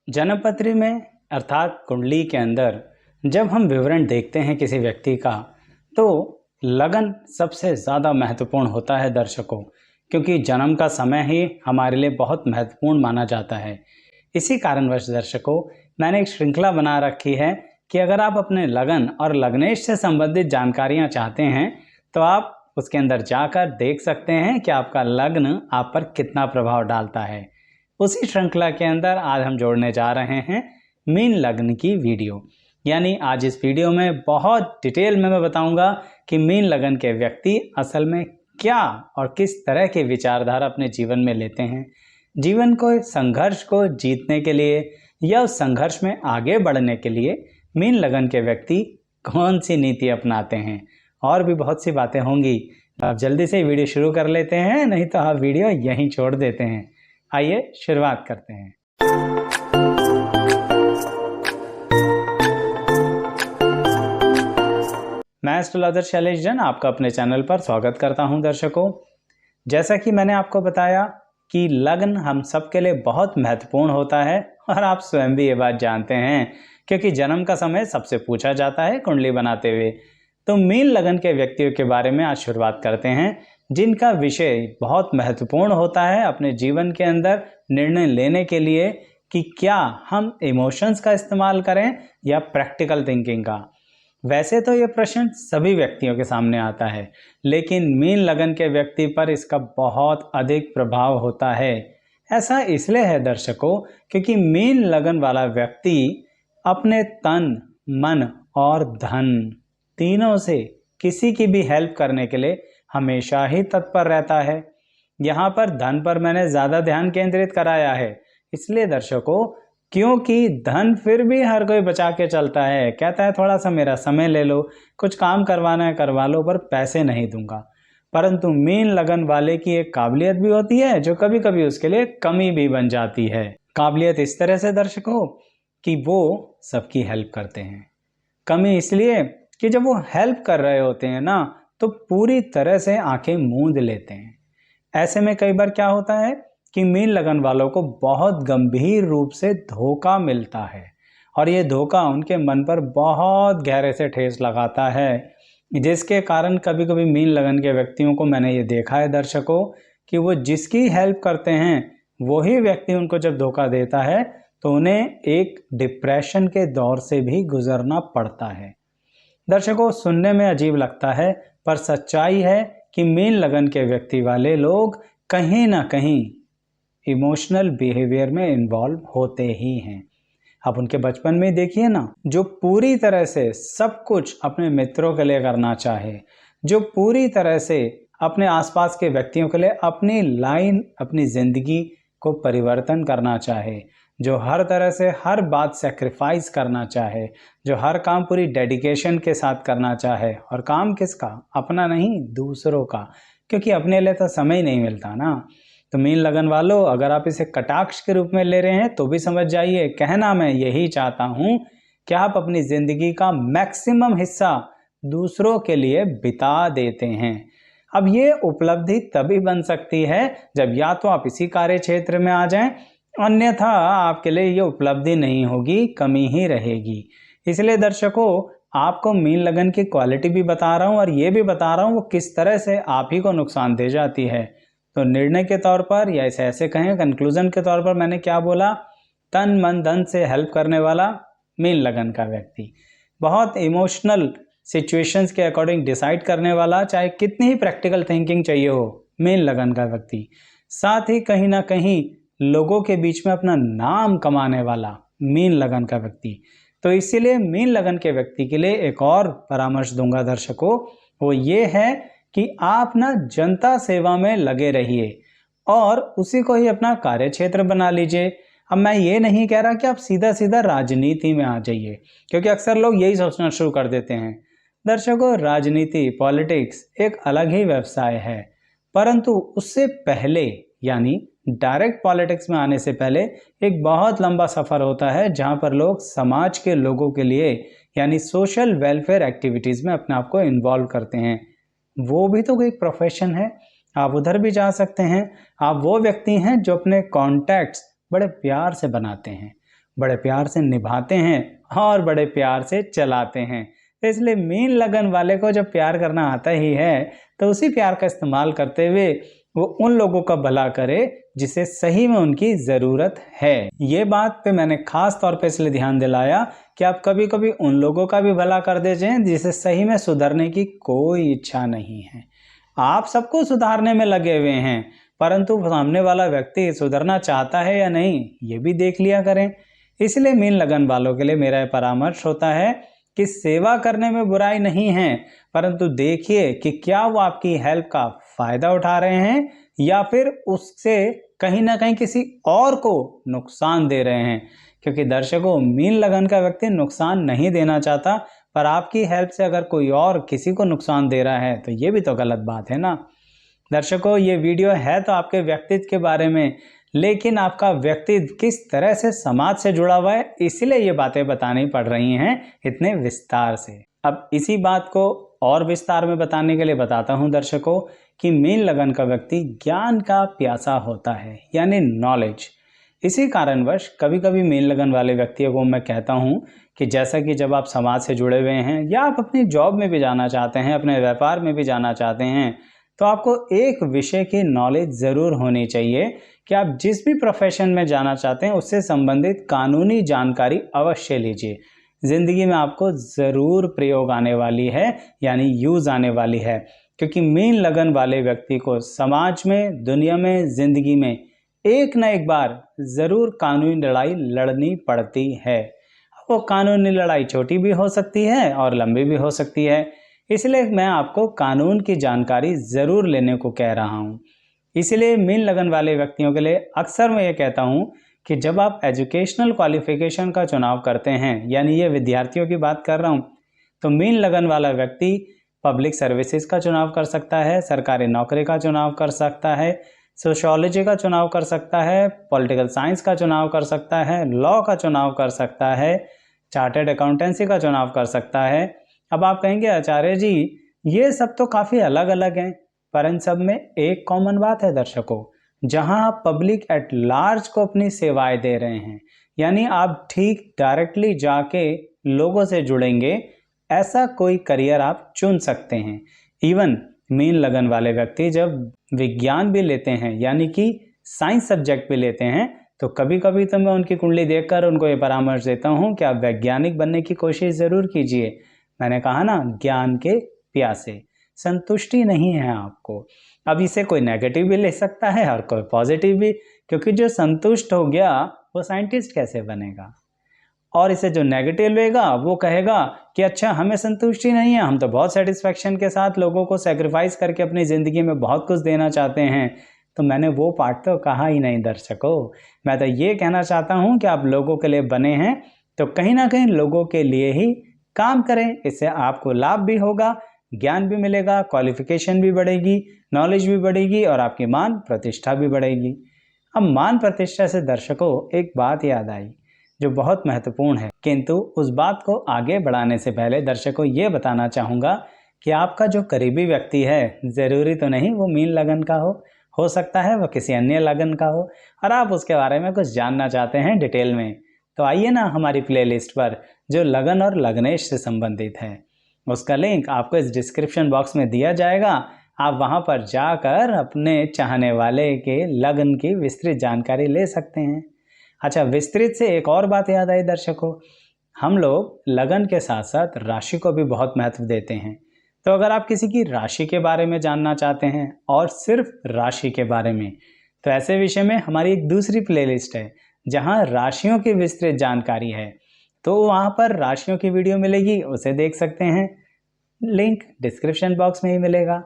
जन्मपत्री में अर्थात कुंडली के अंदर जब हम विवरण देखते हैं किसी व्यक्ति का, तो लगन सबसे ज़्यादा महत्वपूर्ण होता है दर्शकों, क्योंकि जन्म का समय ही हमारे लिए बहुत महत्वपूर्ण माना जाता है। इसी कारणवश दर्शकों, मैंने एक श्रृंखला बना रखी है कि अगर आप अपने लगन और लग्नेश से संबंधित जानकारियां चाहते हैं तो आप उसके अंदर जाकर देख सकते हैं कि आपका लग्न आप पर कितना प्रभाव डालता है। उसी श्रृंखला के अंदर आज हम जोड़ने जा रहे हैं मीन लग्न की वीडियो। यानी आज इस वीडियो में बहुत डिटेल में मैं बताऊंगा कि मीन लगन के व्यक्ति असल में क्या और किस तरह के विचारधारा अपने जीवन में लेते हैं। जीवन को संघर्ष को जीतने के लिए या उस संघर्ष में आगे बढ़ने के लिए मीन लगन के व्यक्ति कौन सी नीति अपनाते हैं, और भी बहुत सी बातें होंगी। आप जल्दी से वीडियो शुरू कर लेते हैं, नहीं तो आप वीडियो यहीं छोड़ देते हैं। आइए शुरुआत करते हैं। मैं एस्ट्रोलॉजर शैलेश जैन आपका अपने चैनल पर स्वागत करता हूं। दर्शकों, जैसा कि मैंने आपको बताया कि लग्न हम सबके लिए बहुत महत्वपूर्ण होता है, और आप स्वयं भी ये बात जानते हैं क्योंकि जन्म का समय सबसे पूछा जाता है कुंडली बनाते हुए। तो मीन लगन के व्यक्तियों के बारे में आज शुरुआत करते हैं, जिनका विषय बहुत महत्वपूर्ण होता है अपने जीवन के अंदर निर्णय लेने के लिए कि क्या हम इमोशंस का इस्तेमाल करें या प्रैक्टिकल थिंकिंग का। वैसे तो ये प्रश्न सभी व्यक्तियों के सामने आता है, लेकिन मीन लगन के व्यक्ति पर इसका बहुत अधिक प्रभाव होता है। ऐसा इसलिए है दर्शकों, क्योंकि मीन लगन वाला व्यक्ति अपने तन, मन और धन तीनों से किसी की भी हेल्प करने के लिए हमेशा ही तत्पर रहता है। यहाँ पर धन पर मैंने ज़्यादा ध्यान केंद्रित कराया है, इसलिए दर्शकों, क्योंकि धन फिर भी हर कोई बचा के चलता है। कहता है थोड़ा सा मेरा समय ले लो, कुछ काम करवाना है करवा लो, पर पैसे नहीं दूंगा। परंतु मीन लगन वाले की एक काबिलियत भी होती है जो कभी कभी उसके लिए कमी भी बन जाती है। काबिलियत इस तरह से दर्शकों कि वो सबकी हेल्प करते हैं। कमी इसलिए कि जब वो हेल्प कर रहे होते हैं ना, तो पूरी तरह से आंखें मूंद लेते हैं। ऐसे में कई बार क्या होता है कि मीन लगन वालों को बहुत गंभीर रूप से धोखा मिलता है, और ये धोखा उनके मन पर बहुत गहरे से ठेस लगाता है, जिसके कारण कभी कभी मीन लगन के व्यक्तियों को मैंने ये देखा है दर्शकों कि वो जिसकी हेल्प करते हैं वही व्यक्ति उनको जब धोखा देता है तो उन्हें एक डिप्रेशन के दौर से भी गुजरना पड़ता है। दर्शकों, सुनने में अजीब लगता है, पर सच्चाई है कि मीन लगन के व्यक्ति वाले लोग कहीं ना कहीं इमोशनल बिहेवियर में इन्वॉल्व होते ही हैं। आप उनके बचपन में देखिए ना, जो पूरी तरह से सब कुछ अपने मित्रों के लिए करना चाहे, जो पूरी तरह से अपने आसपास के व्यक्तियों के लिए अपनी लाइन, अपनी जिंदगी को परिवर्तन करना चाहे, जो हर तरह से हर बात सेक्रीफाइस करना चाहे, जो हर काम पूरी डेडिकेशन के साथ करना चाहे, और काम किसका? अपना नहीं, दूसरों का, क्योंकि अपने लिए तो समय ही नहीं मिलता ना। तो मीन लगन वालों, अगर आप इसे कटाक्ष के रूप में ले रहे हैं तो भी समझ जाइए, कहना मैं यही चाहता हूं कि आप अपनी जिंदगी का मैक्सिमम हिस्सा दूसरों के लिए बिता देते हैं। अब ये उपलब्धि तभी बन सकती है जब या तो आप इसी कार्य क्षेत्र में आ जाएं, अन्यथा आपके लिए ये उपलब्धि नहीं होगी, कमी ही रहेगी। इसलिए दर्शकों, आपको मीन लगन की क्वालिटी भी बता रहा हूं और ये भी बता रहा हूं वो किस तरह से आप ही को नुकसान दे जाती है। तो निर्णय के तौर पर, या इसे ऐसे कहें कंक्लूजन के तौर पर, मैंने क्या बोला? तन मन धन से हेल्प करने वाला मीन लगन का व्यक्ति, बहुत इमोशनल सिचुएशंस के अकॉर्डिंग डिसाइड करने वाला, चाहे कितनी ही प्रैक्टिकल थिंकिंग चाहिए हो, मीन लगन का व्यक्ति, साथ ही कहीं ना कहीं लोगों के बीच में अपना नाम कमाने वाला मीन लगन का व्यक्ति। तो इसीलिए मीन लगन के व्यक्ति के लिए एक और परामर्श दूंगा दर्शकों, वो ये है कि आप ना जनता सेवा में लगे रहिए और उसी को ही अपना कार्य क्षेत्र बना लीजिए। अब मैं ये नहीं कह रहा कि आप सीधा सीधा राजनीति में आ जाइए, क्योंकि अक्सर लोग यही सोचना शुरू कर देते हैं। दर्शकों, राजनीति, पॉलिटिक्स एक अलग ही व्यवसाय है, परंतु उससे पहले, यानी डायरेक्ट पॉलिटिक्स में आने से पहले एक बहुत लंबा सफर होता है, जहां पर लोग समाज के लोगों के लिए, यानी सोशल वेलफेयर एक्टिविटीज में अपने आप को इन्वॉल्व करते हैं। वो भी तो एक प्रोफेशन है, आप उधर भी जा सकते हैं। आप वो व्यक्ति हैं जो अपने कॉन्टैक्ट्स बड़े प्यार से बनाते हैं, बड़े प्यार से निभाते हैं और बड़े प्यार से चलाते हैं। तो इसलिए मीन लगन वाले को जब प्यार करना आता ही है तो उसी प्यार का इस्तेमाल करते हुए वो उन लोगों का भला करे जिसे सही में उनकी ज़रूरत है। ये बात पे मैंने खास तौर पे इसलिए ध्यान दिलाया कि आप कभी कभी उन लोगों का भी भला कर दीजिए जिसे सही में सुधरने की कोई इच्छा नहीं है। आप सबको सुधारने में लगे हुए हैं, परंतु सामने वाला व्यक्ति सुधरना चाहता है या नहीं ये भी देख लिया करें। इसलिए मीन लगन वालों के लिए मेरा परामर्श होता है कि सेवा करने में बुराई नहीं है, परंतु देखिए कि क्या वो आपकी हेल्प का फायदा उठा रहे हैं या फिर उससे कहीं ना कहीं किसी और को नुकसान दे रहे हैं। क्योंकि दर्शकों, मीन लगन का व्यक्ति नुकसान नहीं देना चाहता, पर आपकी हेल्प से अगर कोई और किसी को नुकसान दे रहा है तो ये भी तो गलत बात है ना। दर्शकों, ये वीडियो है तो आपके व्यक्तित्व के बारे में, लेकिन आपका व्यक्तित्व किस तरह से समाज से जुड़ा हुआ है इसलिए ये बातें बतानी पड़ रही हैं इतने विस्तार से। अब इसी बात को और विस्तार में बताने के लिए बताता हूं दर्शकों कि मीन लगन का व्यक्ति ज्ञान का प्यासा होता है, यानी नॉलेज। इसी कारणवश कभी कभी मीन लगन वाले व्यक्तियों को मैं कहता हूं कि जैसा कि जब आप समाज से जुड़े हुए हैं या आप अपनी जॉब में भी जाना चाहते हैं, अपने व्यापार में भी जाना चाहते हैं, तो आपको एक विषय की नॉलेज ज़रूर होनी चाहिए कि आप जिस भी प्रोफेशन में जाना चाहते हैं उससे संबंधित कानूनी जानकारी अवश्य लीजिए। ज़िंदगी में आपको ज़रूर प्रयोग आने वाली है, यानी यूज़ आने वाली है, क्योंकि मीन लगन वाले व्यक्ति को समाज में, दुनिया में, ज़िंदगी में एक न एक बार ज़रूर कानूनी लड़ाई लड़नी पड़ती है। वो कानूनी लड़ाई छोटी भी हो सकती है और लंबी भी हो सकती है, इसलिए मैं आपको कानून की जानकारी ज़रूर लेने को कह रहा हूँ। इसलिए मीन लगन वाले व्यक्तियों के लिए अक्सर मैं ये कहता हूँ कि जब आप एजुकेशनल क्वालिफिकेशन का चुनाव करते हैं, यानी ये विद्यार्थियों की बात कर रहा हूँ, तो मीन लगन वाला व्यक्ति पब्लिक सर्विसेज का चुनाव कर सकता है, सरकारी नौकरी का चुनाव कर सकता है, सोशियोलॉजी का चुनाव कर सकता है, पॉलिटिकल साइंस का चुनाव कर सकता है, लॉ का चुनाव कर सकता है, चार्टर्ड अकाउंटेंसी का चुनाव कर सकता है। अब आप कहेंगे आचार्य जी ये सब तो काफ़ी अलग अलग हैं, पर इन सब में एक कॉमन बात है दर्शकों, जहां आप पब्लिक एट लार्ज को अपनी सेवाएं दे रहे हैं, यानी आप ठीक डायरेक्टली जाके लोगों से जुड़ेंगे, ऐसा कोई करियर आप चुन सकते हैं। इवन मीन लगन वाले व्यक्ति जब विज्ञान भी लेते हैं, यानी कि साइंस सब्जेक्ट भी लेते हैं, तो कभी कभी तो मैं उनकी कुंडली देखकर उनको ये परामर्श देता हूँ कि आप वैज्ञानिक बनने की कोशिश ज़रूर कीजिए। मैंने कहा ना, ज्ञान के प्यासे, संतुष्टि नहीं है आपको। अब इसे कोई नेगेटिव भी ले सकता है और कोई पॉजिटिव भी, क्योंकि जो संतुष्ट हो गया वो साइंटिस्ट कैसे बनेगा, और इसे जो नेगेटिव लेगा वो कहेगा कि अच्छा हमें संतुष्टि नहीं है, हम तो बहुत सेटिस्फैक्शन के साथ लोगों को सेक्रीफाइस करके अपनी ज़िंदगी में बहुत कुछ देना चाहते हैं। तो मैंने वो पार्ट तो कहा ही नहीं दर्शकों। मैं तो ये कहना चाहता हूँ कि आप लोगों के लिए बने हैं तो कहीं ना कहीं लोगों के लिए ही काम करें, इससे आपको लाभ भी होगा, ज्ञान भी मिलेगा, क्वालिफिकेशन भी बढ़ेगी, नॉलेज भी बढ़ेगी और आपकी मान प्रतिष्ठा भी बढ़ेगी। अब मान प्रतिष्ठा से दर्शकों एक बात याद आई जो बहुत महत्वपूर्ण है, किंतु उस बात को आगे बढ़ाने से पहले दर्शकों ये बताना चाहूँगा कि आपका जो करीबी व्यक्ति है ज़रूरी तो नहीं वो मीन लगन का हो सकता है वो किसी अन्य लगन का हो, और आप उसके बारे में कुछ जानना चाहते हैं डिटेल में, तो आइए ना हमारी प्लेलिस्ट पर जो लगन और लग्नेश से संबंधित है, उसका लिंक आपको इस डिस्क्रिप्शन बॉक्स में दिया जाएगा। आप वहां पर जाकर अपने चाहने वाले के लगन की विस्तृत जानकारी ले सकते हैं। अच्छा, विस्तृत से एक और बात याद आई दर्शकों, हम लोग लगन के साथ साथ राशि को भी बहुत महत्व देते हैं। तो अगर आप किसी की राशि के बारे में जानना चाहते हैं और सिर्फ राशि के बारे में, तो ऐसे विषय में हमारी एक दूसरी प्लेलिस्ट है जहां राशियों की विस्तृत जानकारी है, तो वहां पर राशियों की वीडियो मिलेगी, उसे देख सकते हैं, लिंक डिस्क्रिप्शन बॉक्स में ही मिलेगा।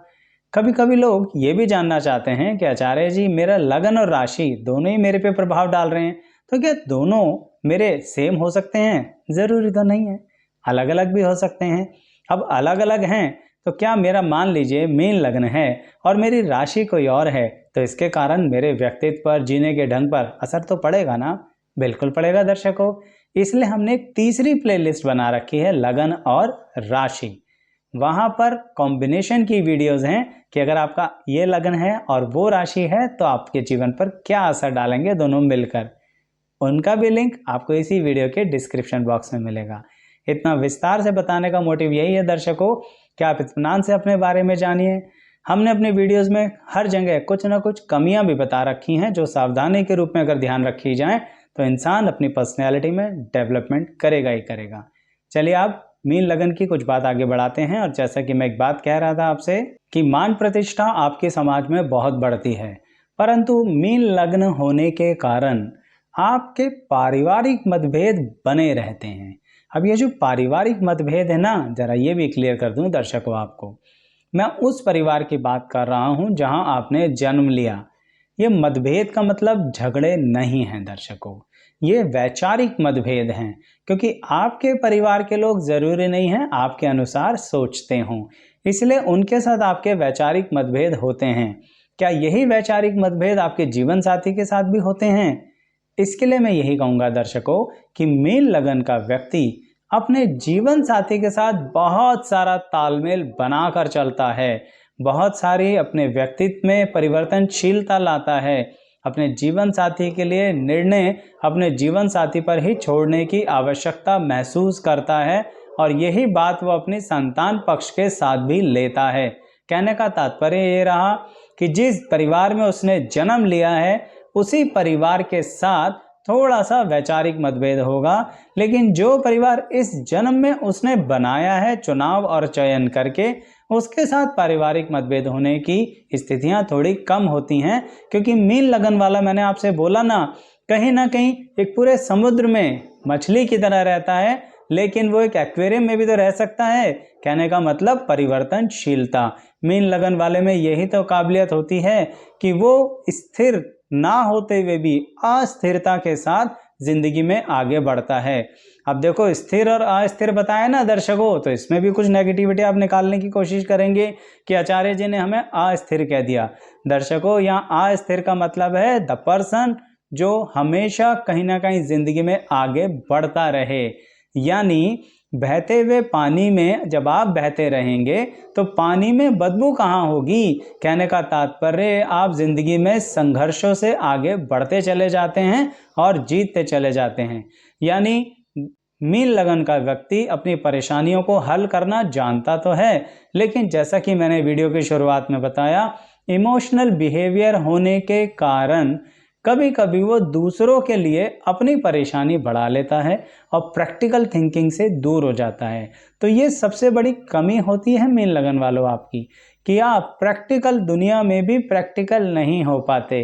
कभी कभी लोग ये भी जानना चाहते हैं कि आचार्य जी मेरा लगन और राशि दोनों ही मेरे पे प्रभाव डाल रहे हैं, तो क्या दोनों मेरे सेम हो सकते हैं? ज़रूरी तो नहीं है, अलग अलग भी हो सकते हैं। अब अलग अलग हैं तो क्या मेरा मान लीजिए मीन लगन है और मेरी राशि कोई और है, तो इसके कारण मेरे व्यक्तित्व पर, जीने के ढंग पर असर तो पड़ेगा ना? बिल्कुल पड़ेगा दर्शकों। इसलिए हमने एक तीसरी प्लेलिस्ट बना रखी है लगन और राशि। वहां पर कॉम्बिनेशन की वीडियोस हैं कि अगर आपका ये लगन है और वो राशि है तो आपके जीवन पर क्या असर डालेंगे दोनों मिलकर। उनका भी लिंक आपको इसी वीडियो के डिस्क्रिप्शन बॉक्स में मिलेगा। इतना विस्तार से बताने का मोटिव यही है दर्शकों कि आप इत्मीनान से अपने बारे में जानिए। हमने अपने वीडियोस में हर जगह कुछ ना कुछ कमियां भी बता रखी हैं, जो सावधानी के रूप में अगर ध्यान रखी जाए तो इंसान अपनी पर्सनैलिटी में डेवलपमेंट करेगा ही करेगा। चलिए आप मीन लगन की कुछ बात आगे बढ़ाते हैं। और जैसा कि मैं एक बात कह रहा था आपसे कि मान प्रतिष्ठा आपके समाज में बहुत बढ़ती है, परंतु मीन लग्न होने के कारण आपके पारिवारिक मतभेद बने रहते हैं। अब ये जो पारिवारिक मतभेद है ना, जरा ये भी क्लियर कर दूं दर्शकों आपको, मैं उस परिवार की बात कर रहा हूं जहां आपने जन्म लिया। ये मतभेद का मतलब झगड़े नहीं हैं दर्शकों, ये वैचारिक मतभेद हैं, क्योंकि आपके परिवार के लोग जरूरी नहीं हैं आपके अनुसार सोचते हों, इसलिए उनके साथ आपके वैचारिक मतभेद होते हैं। क्या यही वैचारिक मतभेद आपके जीवन साथी के साथ भी होते हैं? इसके लिए मैं यही कहूंगा दर्शकों कि मीन लगन का व्यक्ति अपने जीवन साथी के साथ बहुत सारा तालमेल बनाकर चलता है, बहुत सारी अपने व्यक्तित्व में परिवर्तनशीलता लाता है, अपने जीवन साथी के लिए निर्णय अपने जीवन साथी पर ही छोड़ने की आवश्यकता महसूस करता है, और यही बात वो अपनी संतान पक्ष के साथ भी लेता है। कहने का तात्पर्य ये रहा कि जिस परिवार में उसने जन्म लिया है उसी परिवार के साथ थोड़ा सा वैचारिक मतभेद होगा, लेकिन जो परिवार इस जन्म में उसने बनाया है चुनाव और चयन करके, उसके साथ पारिवारिक मतभेद होने की स्थितियां थोड़ी कम होती हैं। क्योंकि मीन लगन वाला, मैंने आपसे बोला ना कहीं एक पूरे समुद्र में मछली की तरह रहता है, लेकिन वो एक एक्वेरियम में भी तो रह सकता है। कहने का मतलब परिवर्तनशीलता। मीन लगन वाले में यही तो काबिलियत होती है कि वो स्थिर ना होते हुए भी अस्थिरता के साथ जिंदगी में आगे बढ़ता है। अब देखो, स्थिर और अस्थिर बताया ना दर्शकों, तो इसमें भी कुछ नेगेटिविटी आप निकालने की कोशिश करेंगे कि आचार्य जी ने हमें अस्थिर कह दिया। दर्शकों, यहाँ अस्थिर का मतलब है द पर्सन जो हमेशा कहीं ना कहीं जिंदगी में आगे बढ़ता रहे। यानी बहते हुए पानी में जब आप बहते रहेंगे तो पानी में बदबू कहाँ होगी। कहने का तात्पर्य आप जिंदगी में संघर्षों से आगे बढ़ते चले जाते हैं और जीतते चले जाते हैं। यानी मीन लगन का व्यक्ति अपनी परेशानियों को हल करना जानता तो है, लेकिन जैसा कि मैंने वीडियो की शुरुआत में बताया, इमोशनल बिहेवियर होने के कारण कभी कभी वो दूसरों के लिए अपनी परेशानी बढ़ा लेता है और प्रैक्टिकल थिंकिंग से दूर हो जाता है। तो ये सबसे बड़ी कमी होती है मीन लगन वालों आपकी, कि आप प्रैक्टिकल दुनिया में भी प्रैक्टिकल नहीं हो पाते।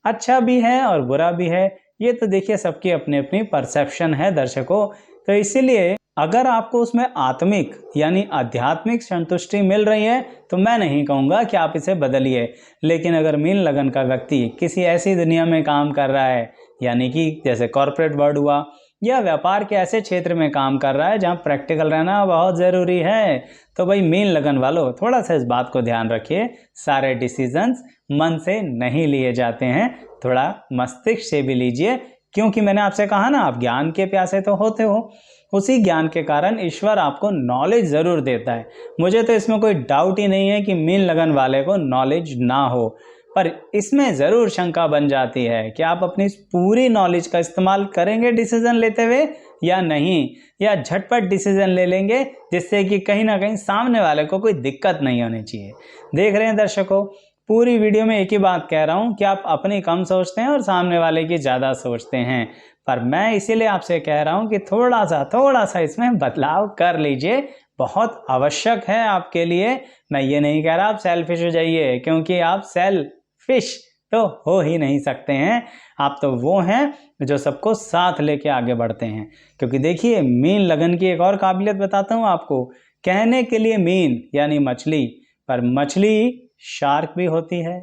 अच्छा भी है और बुरा भी है, ये तो देखिए सबकी अपनी अपनी परसेप्शन है दर्शकों। तो इसीलिए अगर आपको उसमें आत्मिक यानी आध्यात्मिक संतुष्टि मिल रही है तो मैं नहीं कहूँगा कि आप इसे बदलिए। लेकिन अगर मीन लगन का व्यक्ति किसी ऐसी दुनिया में काम कर रहा है, यानी कि जैसे कॉर्पोरेट वर्ल्ड हुआ, या व्यापार के ऐसे क्षेत्र में काम कर रहा है जहाँ प्रैक्टिकल रहना बहुत ज़रूरी है, तो भाई मीन लगन वालों थोड़ा सा इस बात को ध्यान रखिए, सारे डिसीजंस मन से नहीं लिए जाते हैं, थोड़ा मस्तिष्क से भी लीजिए। क्योंकि मैंने आपसे कहा ना, आप ज्ञान के प्यासे तो होते हो, उसी ज्ञान के कारण ईश्वर आपको नॉलेज ज़रूर देता है। मुझे तो इसमें कोई डाउट ही नहीं है कि मीन लगन वाले को नॉलेज ना हो, पर इसमें ज़रूर शंका बन जाती है कि आप अपनी पूरी नॉलेज का इस्तेमाल करेंगे डिसीजन लेते हुए या नहीं, या झटपट डिसीजन ले लेंगे जिससे कि कहीं ना कहीं सामने वाले को कोई दिक्कत नहीं होनी चाहिए। देख रहे हैं दर्शकों, पूरी वीडियो में एक ही बात कह रहा हूँ कि आप अपनी कम सोचते हैं और सामने वाले की ज़्यादा सोचते हैं, पर मैं इसीलिए आपसे कह रहा हूँ कि थोड़ा सा इसमें बदलाव कर लीजिए, बहुत आवश्यक है आपके लिए। मैं ये नहीं कह रहा आप सेल्फिश हो जाइए, क्योंकि आप सेल्फिश तो हो ही नहीं सकते हैं। आप तो वो हैं जो सबको साथ लेके आगे बढ़ते हैं। क्योंकि देखिए, मीन लगन की एक और काबिलियत बताता हूँ आपको। कहने के लिए मीन यानी मछली, पर मछली शार्क भी होती है,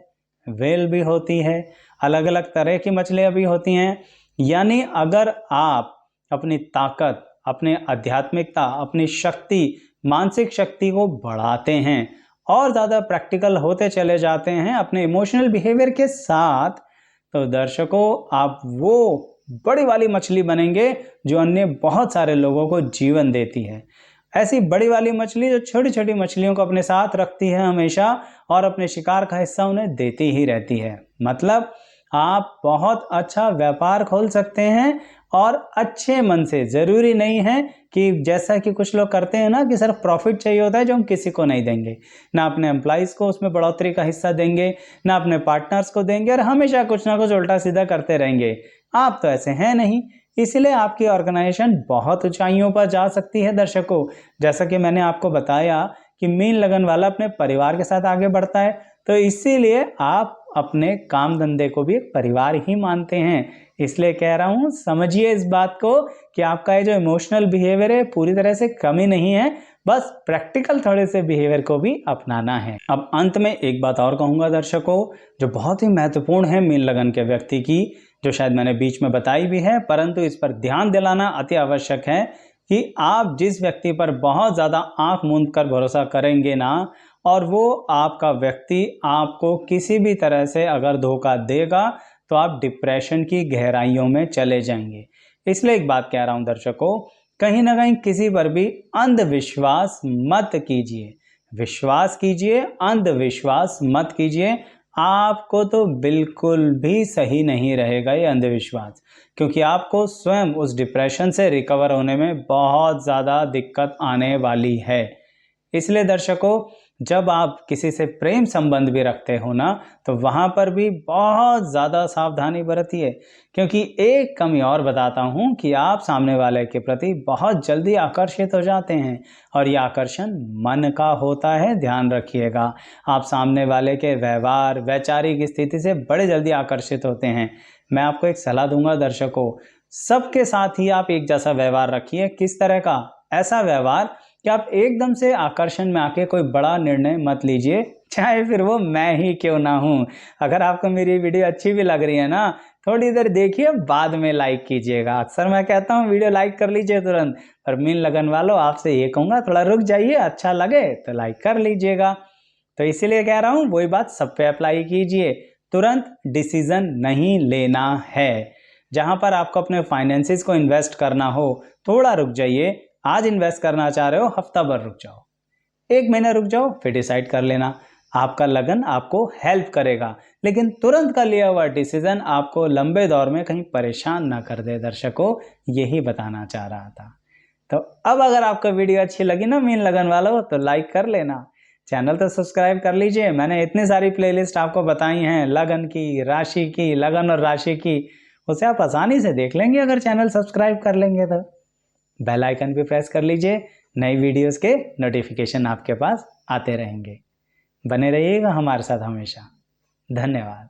व्हेल भी होती है, अलग अलग तरह की मछलियाँ भी होती हैं। यानी अगर आप अपनी ताकत, अपने आध्यात्मिकता, अपनी शक्ति, मानसिक शक्ति को बढ़ाते हैं और ज़्यादा प्रैक्टिकल होते चले जाते हैं अपने इमोशनल बिहेवियर के साथ, तो दर्शकों आप वो बड़ी वाली मछली बनेंगे जो अन्य बहुत सारे लोगों को जीवन देती है। ऐसी बड़ी वाली मछली जो छोटी छोटी मछलियों को अपने साथ रखती है हमेशा और अपने शिकार का हिस्सा उन्हें देती ही रहती है। मतलब आप बहुत अच्छा व्यापार खोल सकते हैं और अच्छे मन से। ज़रूरी नहीं है कि जैसा कि कुछ लोग करते हैं ना कि सिर्फ प्रॉफिट चाहिए होता है जो हम किसी को नहीं देंगे, ना अपने एम्प्लॉइज़ को उसमें बढ़ोतरी का हिस्सा देंगे, ना अपने पार्टनर्स को देंगे और हमेशा कुछ ना कुछ उल्टा सीधा करते रहेंगे। आप तो ऐसे हैं नहीं, इसलिए आपकी ऑर्गेनाइजेशन बहुत ऊंचाइयों पर जा सकती है। दर्शकों, जैसा कि मैंने आपको बताया कि मीन लगन वाला अपने परिवार के साथ आगे बढ़ता है, तो इसीलिए आप अपने काम धंधे को भी एक परिवार ही मानते हैं। इसलिए कह रहा हूं, समझिए इस बात को कि आपका ये जो इमोशनल बिहेवियर है पूरी तरह से कमी नहीं है, बस प्रैक्टिकल थोड़े से बिहेवियर को भी अपनाना है। अब अंत में एक बात और कहूंगा दर्शकों, जो बहुत ही महत्वपूर्ण है मीन लगन के व्यक्ति की, जो शायद मैंने बीच में बताई भी है, परंतु इस पर ध्यान दिलाना अति आवश्यक है कि आप जिस व्यक्ति पर बहुत ज़्यादा आंख मूंद कर भरोसा करेंगे ना, और वो आपका व्यक्ति आपको किसी भी तरह से अगर धोखा देगा तो आप डिप्रेशन की गहराइयों में चले जाएंगे। इसलिए एक बात कह रहा हूं दर्शकों, कहीं ना कहीं किसी पर भी अंधविश्वास मत कीजिए। विश्वास कीजिए, अंधविश्वास मत कीजिए। आपको तो बिल्कुल भी सही नहीं रहेगा ये अंधविश्वास, क्योंकि आपको स्वयं उस डिप्रेशन से रिकवर होने में बहुत ज़्यादा दिक्कत आने वाली है। इसलिए दर्शकों, जब आप किसी से प्रेम संबंध भी रखते हो ना, तो वहाँ पर भी बहुत ज़्यादा सावधानी बरतिए, क्योंकि एक कमी और बताता हूँ कि आप सामने वाले के प्रति बहुत जल्दी आकर्षित हो जाते हैं, और ये आकर्षण मन का होता है, ध्यान रखिएगा। आप सामने वाले के व्यवहार, वैचारिक स्थिति से बड़े जल्दी आकर्षित होते हैं। मैं आपको एक सलाह दूंगा दर्शकों, सबके साथ ही आप एक जैसा व्यवहार रखिए। किस तरह का? ऐसा व्यवहार कि आप एकदम से आकर्षण में आके कोई बड़ा निर्णय मत लीजिए, चाहे फिर वो मैं ही क्यों ना हूं। अगर आपको मेरी वीडियो अच्छी भी लग रही है ना, थोड़ी देर देखिए, बाद में लाइक कीजिएगा। अक्सर मैं कहता हूं वीडियो लाइक कर लीजिए तुरंत, पर मीन लगन वालों आपसे ये कहूंगा, थोड़ा रुक जाइए, अच्छा लगे तो लाइक कर लीजिएगा। तो इसीलिए कह रहा हूं, वही बात सब पे अप्लाई कीजिए। तुरंत डिसीजन नहीं लेना है। जहां पर आपको अपने फाइनेंसिस को इन्वेस्ट करना हो, थोड़ा रुक जाइए। आज इन्वेस्ट करना चाह रहे हो, हफ्ता भर रुक जाओ, 1 महीना रुक जाओ, फिर डिसाइड कर लेना। आपका लगन आपको हेल्प करेगा, लेकिन तुरंत का लिया हुआ डिसीजन आपको लंबे दौर में कहीं परेशान ना कर दे। दर्शकों, यही बताना चाह रहा था। तो अब अगर आपको वीडियो अच्छी लगी ना मीन लगन वालों, तो लाइक कर लेना, चैनल तो सब्सक्राइब कर लीजिए। मैंने इतनी सारी प्लेलिस्ट आपको बताई हैं, लगन की, राशि की, लगन और राशि की, उसे आप आसानी से देख लेंगे अगर चैनल सब्सक्राइब कर लेंगे तो। बेल आइकन भी प्रेस कर लीजिए, नई वीडियोस के नोटिफिकेशन आपके पास आते रहेंगे। बने रहिएगा हमारे साथ हमेशा। धन्यवाद।